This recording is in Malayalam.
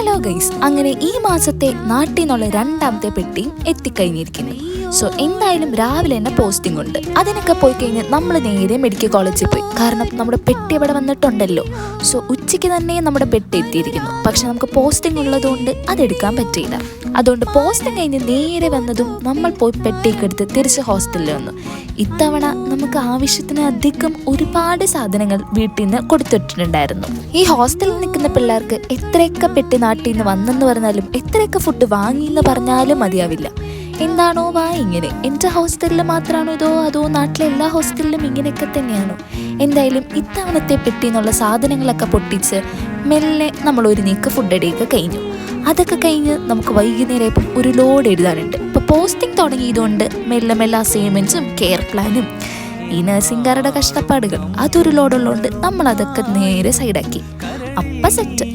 ഹലോ ഗൈസ്, അങ്ങനെ ഈ മാസത്തെ നാട്ടിൽ നിന്നുള്ള രണ്ടാമത്തെ പെട്ടിയും എത്തിക്കഴിഞ്ഞിരിക്കുന്നു. സോ എന്തായാലും രാവിലെ തന്നെ പോസ്റ്റിംഗ് ഉണ്ട്. അതിനൊക്കെ പോയി കഴിഞ്ഞ് നമ്മൾ നേരെ മെഡിക്കൽ കോളേജിൽ പോയി. കാരണം നമ്മുടെ പെട്ടി ഇവിടെ വന്നിട്ടുണ്ടല്ലോ. സോ ഉച്ചയ്ക്ക് തന്നെ നമ്മുടെ പെട്ടി എത്തിയിരിക്കുന്നു. പക്ഷെ നമുക്ക് പോസ്റ്റിംഗ് ഉള്ളതുകൊണ്ട് അതെടുക്കാൻ പറ്റിയില്ല. അതുകൊണ്ട് പോസ്റ്റിംഗ് കഴിഞ്ഞ് നേരെ വന്നതും നമ്മൾ പോയി പെട്ടിയൊക്കെ എടുത്ത് തിരിച്ച് ഹോസ്റ്റലിൽ വന്നു. ഇത്തവണ നമുക്ക് ആവശ്യത്തിന് അധികം ഒരുപാട് സാധനങ്ങൾ വീട്ടിൽ നിന്ന് കൊടുത്തിട്ടുണ്ടായിരുന്നു. ഈ ഹോസ്റ്റലിൽ നിൽക്കുന്ന പിള്ളേർക്ക് എത്രയൊക്കെ പെട്ടി നാട്ടിൽ നിന്ന് വന്നെന്ന് പറഞ്ഞാലും എത്രയൊക്കെ ഫുഡ് വാങ്ങിയെന്ന് പറഞ്ഞാലും മതിയാവില്ല. എന്താണോ ഇങ്ങനെ എൻ്റെ ഹോസ്റ്റലിൽ മാത്രമാണോ അതോ നാട്ടിലെ എല്ലാ ഹോസ്റ്റലിലും ഇങ്ങനെയൊക്കെ തന്നെയാണോ? എന്തായാലും ഇത്തവണത്തെ പെട്ടി എന്നുള്ള സാധനങ്ങളൊക്കെ പൊട്ടിച്ച് മെല്ലെ നമ്മൾ ഒരു നീക്ക് ഫുഡ് അടിയൊക്കെ കഴിഞ്ഞു. അതൊക്കെ കഴിഞ്ഞ് നമുക്ക് വൈകുന്നേരം ഇപ്പം ഒരു ലോഡ് എഴുതാനുണ്ട്. ഇപ്പോൾ പോസ്റ്റിംഗ് തുടങ്ങിയതുകൊണ്ട് മെല്ലെ മെല്ലെ അസൈൻമെൻറ്റ്സും കെയർ പ്ലാനും ഈ നഴ്സിംഗുകാരുടെ കഷ്ടപ്പാടുകൾ അതൊരു ലോഡുള്ളതുകൊണ്ട് നമ്മളതൊക്കെ നേരെ സൈഡാക്കി. അപ്പം സെറ്റ്.